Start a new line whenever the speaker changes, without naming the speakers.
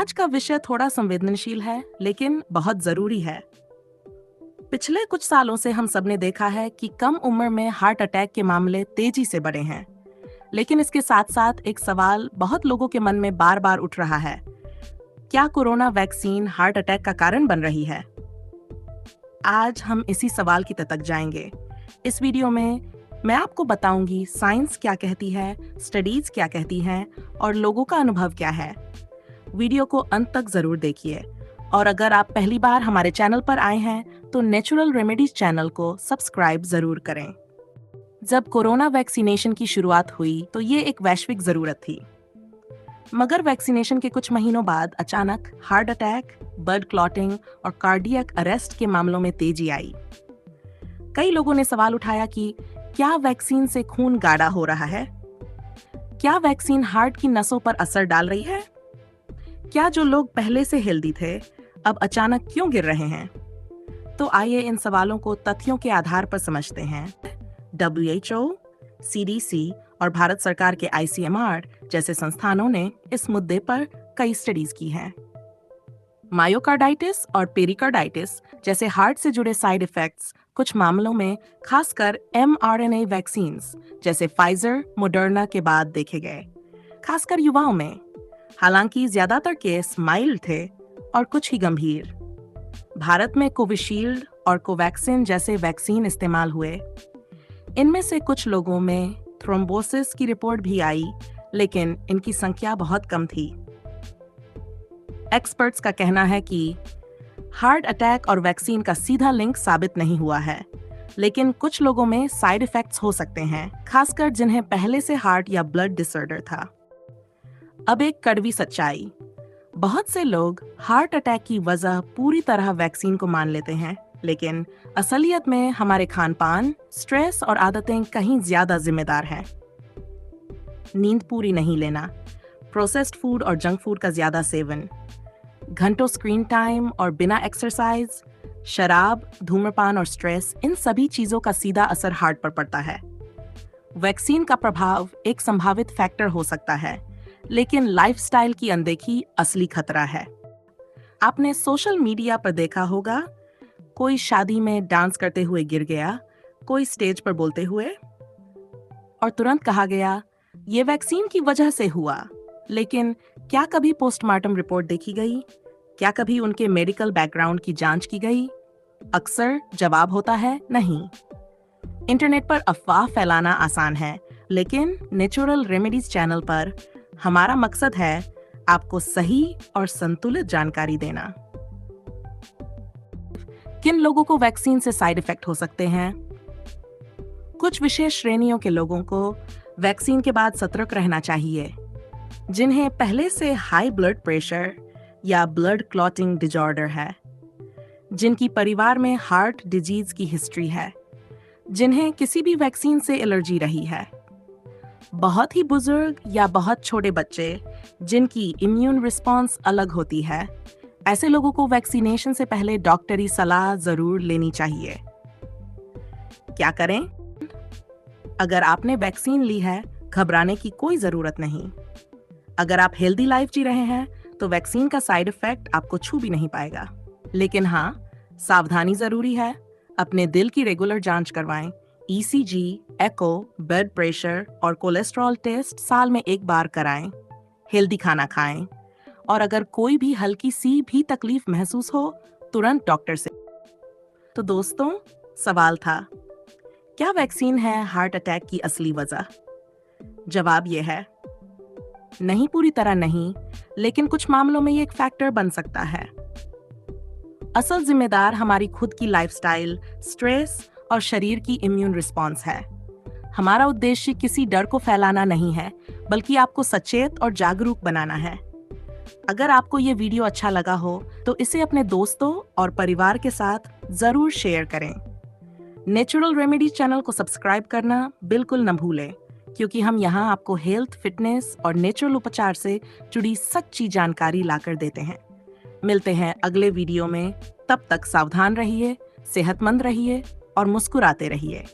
आज का विषय थोड़ा संवेदनशील है, लेकिन बहुत जरूरी है। पिछले कुछ सालों से हम सबने देखा है कि कम उम्र में हार्ट अटैक के मामले तेजी से बढ़े हैं। लेकिन इसके साथ साथ एक सवाल बहुत लोगों के मन में बार बार उठ रहा है। क्या कोरोना वैक्सीन हार्ट अटैक का कारण बन रही है? आज हम इसी सवाल की तक जाएंगे। इस वीडियो में मैं आपको बताऊंगी साइंस क्या कहती है, स्टडीज क्या कहती हैं और लोगों का अनुभव क्या है। वीडियो को अंत तक जरूर देखिए और अगर आप पहली बार हमारे चैनल पर आए हैं तो नेचुरल रेमेडीज चैनल को सब्सक्राइब जरूर करें। जब कोरोना वैक्सीनेशन की शुरुआत हुई तो ये एक वैश्विक जरूरत थी, मगर वैक्सीनेशन के कुछ महीनों बाद अचानक हार्ट अटैक, ब्लड क्लॉटिंग और कार्डियक अरेस्ट के मामलों में तेजी आई। कई लोगों ने सवाल उठाया कि क्या वैक्सीन से खून गाढ़ा हो रहा है? क्या वैक्सीन हार्ट की नसों पर असर डाल रही है? क्या जो लोग पहले से हेल्दी थे अब अचानक क्यों गिर रहे हैं? तो आइए इन सवालों को तथ्यों के आधार पर समझते हैं। WHO, CDC और भारत सरकार के ICMR जैसे संस्थानों ने इस मुद्दे पर कई स्टडीज की हैं। मायोकार्डाइटिस और पेरिकार्डाइटिस जैसे हार्ट से जुड़े साइड इफेक्ट्स कुछ मामलों में खासकर mRNA वैक्सीन्स जैसे फाइजर, मोडर्ना के बाद देखे गए, खासकर युवाओं में। हालांकि ज्यादातर केस माइल्ड थे और कुछ ही गंभीर। भारत में कोविशील्ड और कोवैक्सिन जैसे वैक्सीन इस्तेमाल हुए। इनमें से कुछ लोगों में थ्रोम्बोसिस की रिपोर्ट भी आई, लेकिन इनकी संख्या बहुत कम थी। एक्सपर्ट्स का कहना है कि हार्ट अटैक और वैक्सीन का सीधा लिंक साबित नहीं हुआ है, लेकिन कुछ लोगों में साइड इफेक्ट्स हो सकते हैं, खासकर जिन्हें पहले से हार्ट या ब्लड डिसऑर्डर था। अब एक कड़वी सच्चाई, बहुत से लोग हार्ट अटैक की वजह पूरी तरह वैक्सीन को मान लेते हैं, लेकिन असलियत में हमारे खान-पान, स्ट्रेस और आदतें कहीं ज्यादा जिम्मेदार हैं। नींद पूरी नहीं लेना, प्रोसेस्ड फूड और जंक फूड का ज्यादा सेवन, घंटों स्क्रीन टाइम और बिना एक्सरसाइज, शराब, धूम्रपान और स्ट्रेस, इन सभी चीजों का सीधा असर हार्ट पर पड़ता है। वैक्सीन का प्रभाव एक संभावित फैक्टर हो सकता है, लेकिन लाइफस्टाइल की अनदेखी असली खतरा है। आपने सोशल मीडिया पर देखा होगा, कोई शादी में डांस करते हुए गिर गया, कोई स्टेज पर बोलते हुए, और तुरंत कहा गया ये वैक्सीन की वजह से हुआ। लेकिन क्या कभी पोस्टमार्टम रिपोर्ट देखी गई? क्या कभी उनके मेडिकल बैकग्राउंड की जांच की गई? अक्सर जवाब होता है नहीं। इंटरनेट पर अफवाह फैलाना आसान है, लेकिन नेचुरल रेमेडीज चैनल पर हमारा मकसद है आपको सही और संतुलित जानकारी देना। किन लोगों को वैक्सीन से साइड इफेक्ट हो सकते हैं? कुछ विशेष श्रेणियों के लोगों को वैक्सीन के बाद सतर्क रहना चाहिए, जिन्हें पहले से हाई ब्लड प्रेशर या ब्लड क्लॉटिंग डिसऑर्डर है, जिनकी परिवार में हार्ट डिजीज की हिस्ट्री है, जिन्हें किसी भी वैक्सीन से एलर्जी रही है, बहुत ही बुजुर्ग या बहुत छोटे बच्चे जिनकी इम्यून रिस्पॉन्स अलग होती है। ऐसे लोगों को वैक्सीनेशन से पहले डॉक्टरी सलाह जरूर लेनी चाहिए। क्या करें? अगर आपने वैक्सीन ली है, घबराने की कोई जरूरत नहीं। अगर आप हेल्दी लाइफ जी रहे हैं तो वैक्सीन का साइड इफेक्ट आपको छू भी नहीं पाएगा। लेकिन हाँ, सावधानी जरूरी है। अपने दिल की रेगुलर जांच करवाएं। ECG, एको, ब्लड प्रेशर और कोलेस्ट्रॉल टेस्ट साल में एक बार कराएं। हेल्दी खाना खाएं और अगर कोई भी हल्की सी भी तकलीफ महसूस हो, तुरंत डॉक्टर से। तो दोस्तों, सवाल था, क्या वैक्सीन है हार्ट अटैक की असली वजह? जवाब ये है, नहीं पूरी तरह नहीं, लेकिन कुछ मामलों में ये एक फैक्टर बन सकता है। असल जिम्मेदार हमारी खुद की लाइफस्टाइल, स्ट्रेस और शरीर की इम्यून रिस्पॉन्स है। हमारा उद्देश्य किसी डर को फैलाना नहीं है, बल्कि आपको सचेत और जागरूक बनाना है। अगर आपको ये वीडियो अच्छा लगा हो तो इसे अपने दोस्तों और परिवार के साथ जरूर शेयर करें। नेचुरल रेमेडीज चैनल को सब्सक्राइब करना बिल्कुल न भूलें, क्योंकि हम यहाँ आपको हेल्थ, फिटनेस और नेचुरल उपचार से जुड़ी सच्ची जानकारी लाकर देते हैं। मिलते हैं अगले वीडियो में। तब तक सावधान रहिए, सेहतमंद रहिए और मुस्कुराते रहिए।